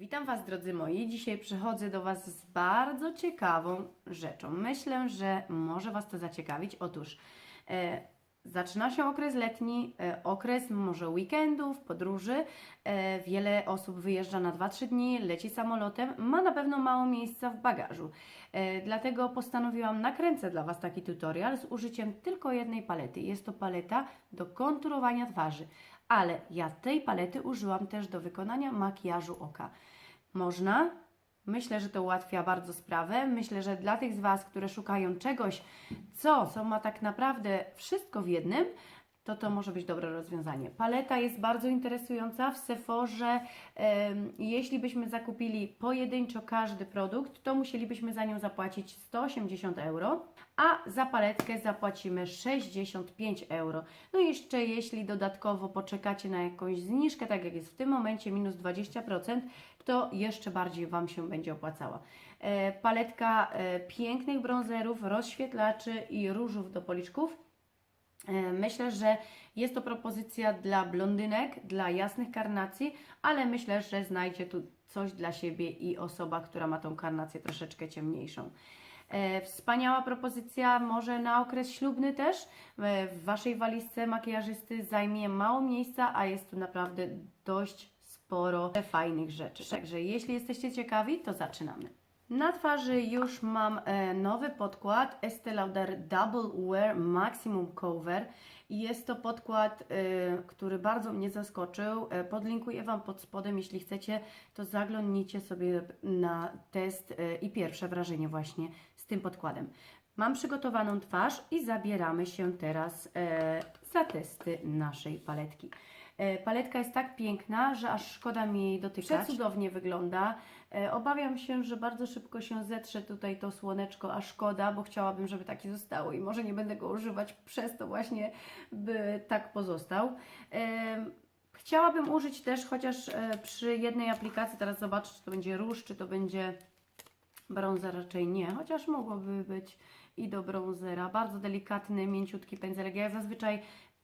Witam Was, drodzy moi. Dzisiaj przychodzę do Was z bardzo ciekawą rzeczą. Myślę, że może Was to zaciekawić. Otóż zaczyna się okres letni, okres może weekendów, podróży. Wiele osób wyjeżdża na 2-3 dni, leci samolotem, ma na pewno mało miejsca w bagażu. Dlatego postanowiłam nakręcę dla Was taki tutorial z użyciem tylko jednej palety. Jest to paleta do konturowania twarzy. Ale ja tej palety użyłam też do wykonania makijażu oka. Można. Myślę, że to ułatwia bardzo sprawę. Myślę, że dla tych z Was, które szukają czegoś, co ma tak naprawdę wszystko w jednym, to może być dobre rozwiązanie. Paleta jest bardzo interesująca. W Sephorze, jeśli byśmy zakupili pojedynczo każdy produkt, to musielibyśmy za nią zapłacić 180 euro, a za paletkę zapłacimy 65 euro. No i jeszcze jeśli dodatkowo poczekacie na jakąś zniżkę, tak jak jest w tym momencie, minus 20%, to jeszcze bardziej Wam się będzie opłacała. Paletka pięknych brązerów, rozświetlaczy i różów do policzków. Myślę, że jest to propozycja dla blondynek, dla jasnych karnacji, ale myślę, że znajdzie tu coś dla siebie i osoba, która ma tą karnację troszeczkę ciemniejszą. Wspaniała propozycja, może na okres ślubny też. W Waszej walizce makijażysty zajmie mało miejsca, a jest tu naprawdę dość sporo fajnych rzeczy. Także jeśli jesteście ciekawi, to zaczynamy. Na twarzy już mam nowy podkład Estée Lauder Double Wear Maximum Cover i jest to podkład, który bardzo mnie zaskoczył. Podlinkuję Wam pod spodem, jeśli chcecie, to zaglądnijcie sobie na test i pierwsze wrażenie właśnie z tym podkładem. Mam przygotowaną twarz i zabieramy się teraz za testy naszej paletki. Paletka jest tak piękna, że aż szkoda mi jej dotykać. Przecudownie wygląda. Obawiam się, że bardzo szybko się zetrze tutaj to słoneczko, a szkoda, bo chciałabym, żeby taki zostało i może nie będę go używać przez to właśnie, by tak pozostał. Chciałabym użyć też, chociaż przy jednej aplikacji, teraz zobaczę, czy to będzie róż, czy to będzie brązer, raczej nie, chociaż mogłoby być i do brązera. Bardzo delikatny, mięciutki pędzelek. Ja zazwyczaj,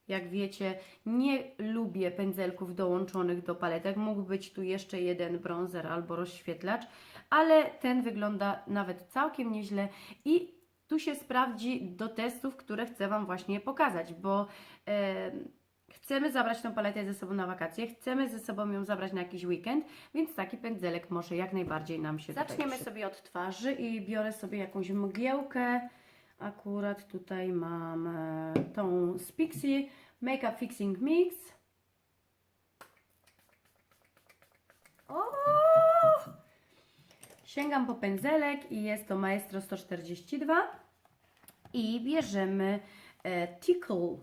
jak wiecie, nie lubię pędzelków dołączonych do paletek. Mógł być tu jeszcze jeden brązer albo rozświetlacz, ale ten wygląda nawet całkiem nieźle i tu się sprawdzi do testów, które chcę Wam właśnie pokazać, bo chcemy zabrać tą paletę ze sobą na wakacje, chcemy ze sobą ją zabrać na jakiś weekend, więc taki pędzelek może jak najbardziej nam się Zaczniemy sobie od twarzy i biorę sobie jakąś mgiełkę. Akurat tutaj mam tą z Pixi Makeup Fixing Mix. O! Sięgam po pędzelek i jest to Maestro 142 i bierzemy Tickle,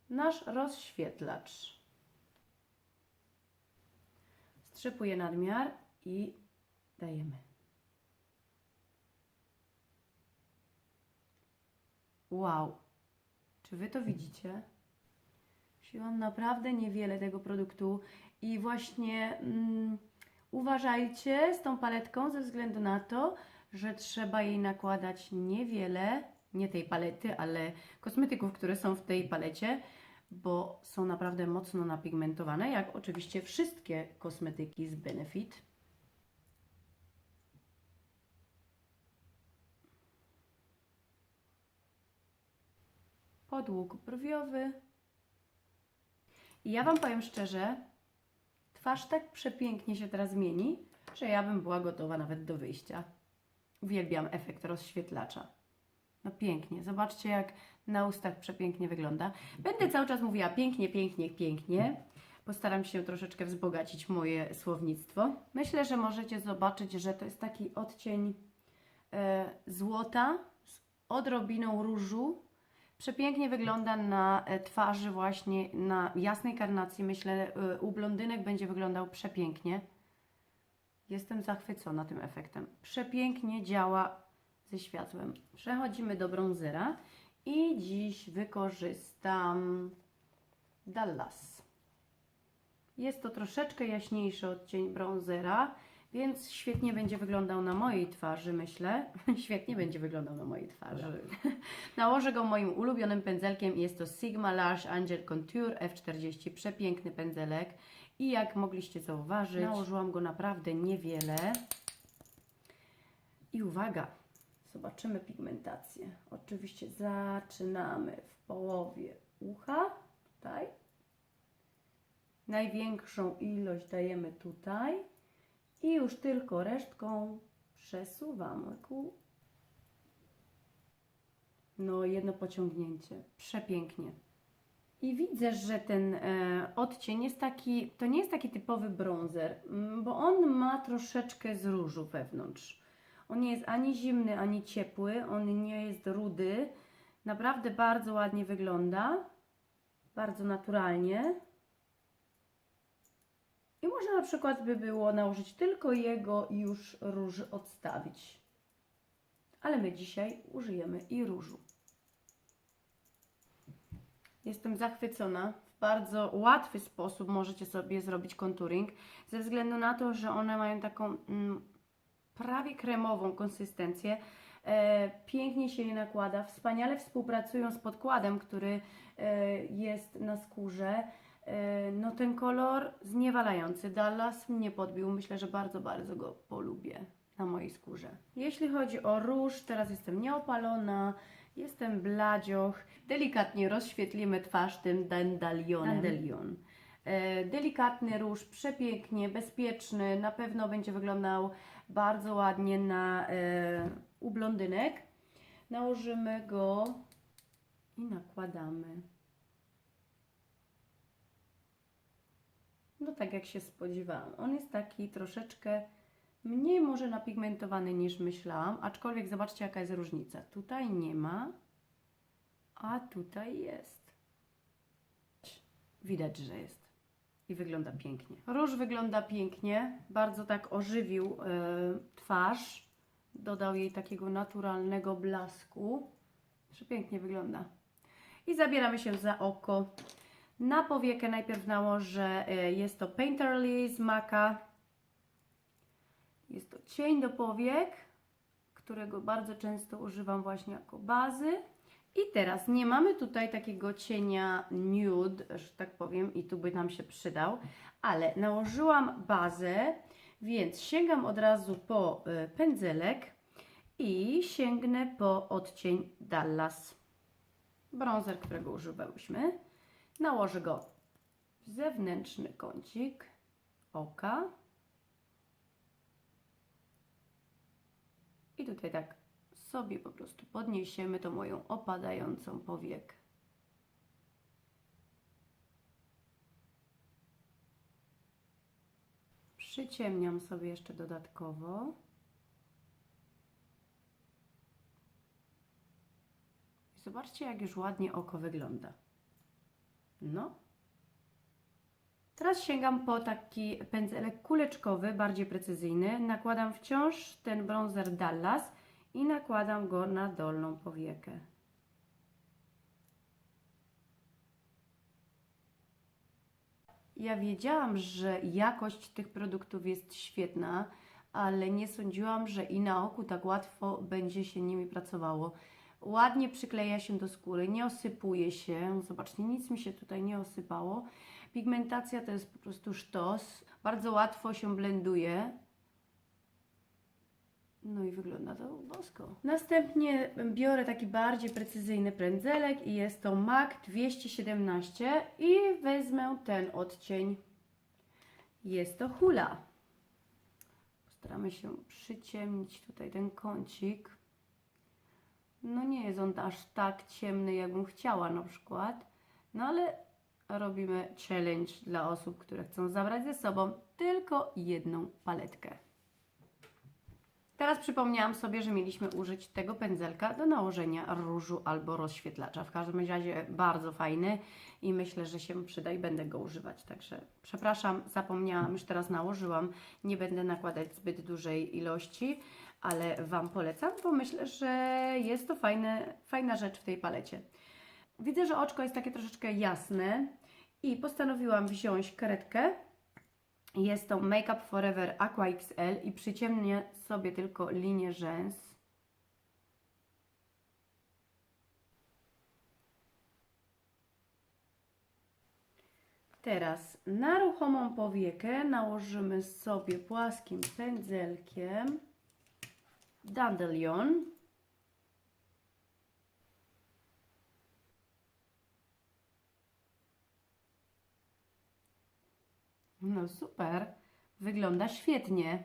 nasz rozświetlacz. Strzypuję nadmiar i dajemy. Wow, czy Wy to widzicie? Wzięłam naprawdę niewiele tego produktu i właśnie uważajcie z tą paletką ze względu na to, że trzeba jej nakładać niewiele, nie tej palety, ale kosmetyków, które są w tej palecie, bo są naprawdę mocno napigmentowane, jak oczywiście wszystkie kosmetyki z Benefit. Podłóg brwiowy. I ja Wam powiem szczerze, twarz tak przepięknie się teraz zmieni, że ja bym była gotowa nawet do wyjścia. Uwielbiam efekt rozświetlacza. No pięknie. Zobaczcie, jak na ustach przepięknie wygląda. Będę cały czas mówiła pięknie, pięknie, pięknie. Postaram się troszeczkę wzbogacić moje słownictwo. Myślę, że możecie zobaczyć, że to jest taki odcień złota z odrobiną różu. Przepięknie wygląda na twarzy właśnie, na jasnej karnacji. Myślę, u blondynek będzie wyglądał przepięknie. Jestem zachwycona tym efektem. Przepięknie działa ze światłem. Przechodzimy do brązera i dziś wykorzystam Dallas. Jest to troszeczkę jaśniejszy odcień brązera, więc świetnie będzie wyglądał na mojej twarzy, myślę. Świetnie będzie wyglądał na mojej twarzy. Nałożę go moim ulubionym pędzelkiem. Jest to Sigma Large Angel Contour F40. Przepiękny pędzelek. I jak mogliście zauważyć, nałożyłam go naprawdę niewiele. I uwaga, zobaczymy pigmentację. Oczywiście zaczynamy w połowie ucha, tutaj. Największą ilość dajemy tutaj i już tylko resztką przesuwamy ku. No, jedno pociągnięcie. Przepięknie. I widzę, że ten odcień jest taki, to nie jest taki typowy bronzer, bo on ma troszeczkę z różu wewnątrz. On nie jest ani zimny, ani ciepły, on nie jest rudy. Naprawdę bardzo ładnie wygląda, bardzo naturalnie. I można na przykład by było nałożyć tylko jego i już róż odstawić. Ale my dzisiaj użyjemy i różu. Jestem zachwycona. W bardzo łatwy sposób możecie sobie zrobić contouring, ze względu na to, że one mają taką prawie kremową konsystencję. Pięknie się je nakłada, wspaniale współpracują z podkładem, który jest na skórze. No ten kolor zniewalający. Dallas mnie podbił. Myślę, że bardzo, bardzo go polubię na mojej skórze. Jeśli chodzi o róż, teraz jestem nieopalona, jestem bladzioch. Delikatnie rozświetlimy twarz tym Dandelion. Delikatny róż, przepięknie, bezpieczny, na pewno będzie wyglądał bardzo ładnie u blondynek. Nałożymy go i nakładamy. No tak jak się spodziewałam. On jest taki troszeczkę mniej może napigmentowany niż myślałam, aczkolwiek zobaczcie jaka jest różnica. Tutaj nie ma, a tutaj jest. Widać, że jest. I wygląda pięknie. Róż wygląda pięknie, bardzo tak ożywił twarz, dodał jej takiego naturalnego blasku. Przepięknie wygląda. I zabieramy się za oko. Na powiekę najpierw nałożę, jest to Painterly z MAC'a. Jest to cień do powiek, którego bardzo często używam właśnie jako bazy. I teraz nie mamy tutaj takiego cienia nude, że tak powiem, i tu by nam się przydał, ale nałożyłam bazę, więc sięgam od razu po pędzelek i sięgnę po odcień Dallas. Bronzer, którego używałyśmy. Nałożę go w zewnętrzny kącik oka. I tutaj tak sobie po prostu podniesiemy tą moją opadającą powiekę. Przyciemniam sobie jeszcze dodatkowo. I zobaczcie, jak już ładnie oko wygląda. No. Teraz sięgam po taki pędzelek kuleczkowy, bardziej precyzyjny. Nakładam wciąż ten bronzer Dallas i nakładam go na dolną powiekę. Ja wiedziałam, że jakość tych produktów jest świetna, ale nie sądziłam, że i na oku tak łatwo będzie się nimi pracowało. Ładnie przykleja się do skóry, nie osypuje się. Zobaczcie, nic mi się tutaj nie osypało. Pigmentacja to jest po prostu sztos. Bardzo łatwo się blenduje. No i wygląda to bosko. Następnie biorę taki bardziej precyzyjny pędzelek i jest to MAC 217 i wezmę ten odcień. Jest to Hula. Postaramy się przyciemnić tutaj ten kącik. No nie jest on aż tak ciemny, jakbym chciała na przykład. No ale robimy challenge dla osób, które chcą zabrać ze sobą tylko jedną paletkę. Teraz przypomniałam sobie, że mieliśmy użyć tego pędzelka do nałożenia różu albo rozświetlacza. W każdym razie bardzo fajny i myślę, że się przyda i będę go używać. Także przepraszam, zapomniałam, już teraz nałożyłam. Nie będę nakładać zbyt dużej ilości, ale Wam polecam, bo myślę, że jest to fajna rzecz w tej palecie. Widzę, że oczko jest takie troszeczkę jasne i postanowiłam wziąć karetkę. Jest to Make Up For Ever Aqua XL i przyciemnię sobie tylko linię rzęs. Teraz na ruchomą powiekę nałożymy sobie płaskim pędzelkiem Dandelion. No super, wygląda świetnie.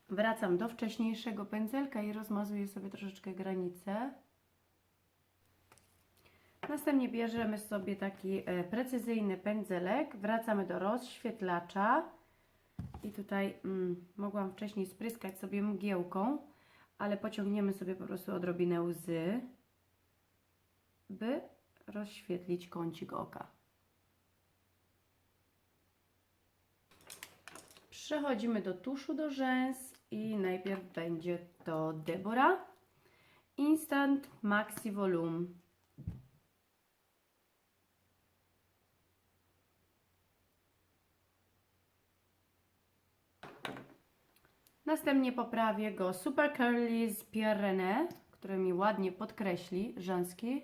Wracam do wcześniejszego pędzelka i rozmazuję sobie troszeczkę granice. Następnie bierzemy sobie taki precyzyjny pędzelek, wracamy do rozświetlacza i tutaj mogłam wcześniej spryskać sobie mgiełką, ale pociągniemy sobie po prostu odrobinę łzy, by rozświetlić kącik oka. Przechodzimy do tuszu do rzęs i najpierw będzie to Deborah Instant Maxi Volume. Następnie poprawię go Super Curly z Pierre René, który mi ładnie podkreśli rzęski.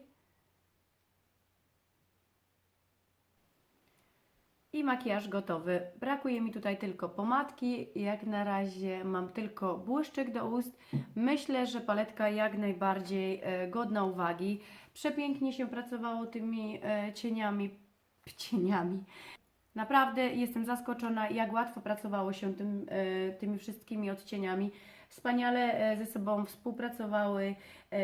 I makijaż gotowy. Brakuje mi tutaj tylko pomadki. Jak na razie mam tylko błyszczyk do ust. Myślę, że paletka jak najbardziej godna uwagi. Przepięknie się pracowało tymi cieniami. Naprawdę jestem zaskoczona, jak łatwo pracowało się tymi wszystkimi odcieniami. Wspaniale ze sobą współpracowały,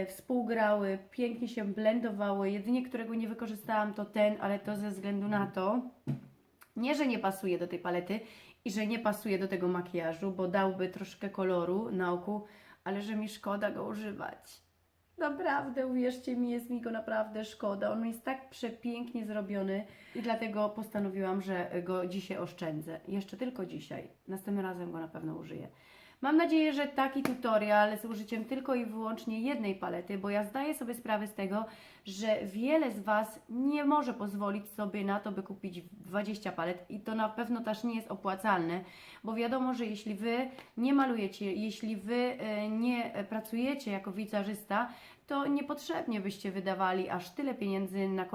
współgrały, pięknie się blendowały. Jedynie którego nie wykorzystałam to ten, ale to ze względu na to, nie, że nie pasuje do tej palety i że nie pasuje do tego makijażu, bo dałby troszkę koloru na oku, ale że mi szkoda go używać. Naprawdę, uwierzcie mi, jest mi go naprawdę szkoda. On jest tak przepięknie zrobiony i dlatego postanowiłam, że go dzisiaj oszczędzę. Jeszcze tylko dzisiaj. Następnym razem go na pewno użyję. Mam nadzieję, że taki tutorial z użyciem tylko i wyłącznie jednej palety, bo ja zdaję sobie sprawę z tego, że wiele z Was nie może pozwolić sobie na to, by kupić 20 palet i to na pewno też nie jest opłacalne, bo wiadomo, że jeśli Wy nie malujecie, jeśli Wy nie pracujecie jako wizażysta, to niepotrzebnie byście wydawali aż tyle pieniędzy na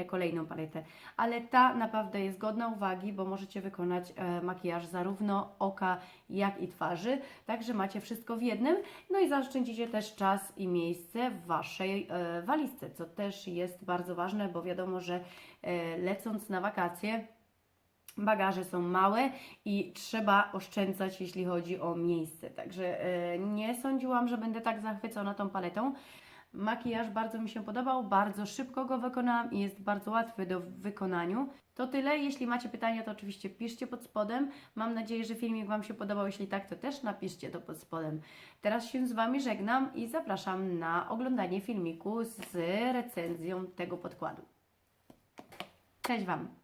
kolejną paletę, ale ta naprawdę jest godna uwagi, bo możecie wykonać makijaż zarówno oka, jak i twarzy, także macie wszystko w jednym, no i zaoszczędzicie też czas i miejsce w Waszej walizce, co też jest bardzo ważne, bo wiadomo, że lecąc na wakacje bagaże są małe i trzeba oszczędzać, jeśli chodzi o miejsce. Także nie sądziłam, że będę tak zachwycona tą paletą. Makijaż bardzo mi się podobał, bardzo szybko go wykonałam i jest bardzo łatwy do wykonaniu. To tyle. Jeśli macie pytania, to oczywiście piszcie pod spodem. Mam nadzieję, że filmik Wam się podobał. Jeśli tak, to też napiszcie to pod spodem. Teraz się z Wami żegnam i zapraszam na oglądanie filmiku z recenzją tego podkładu. Cześć Wam!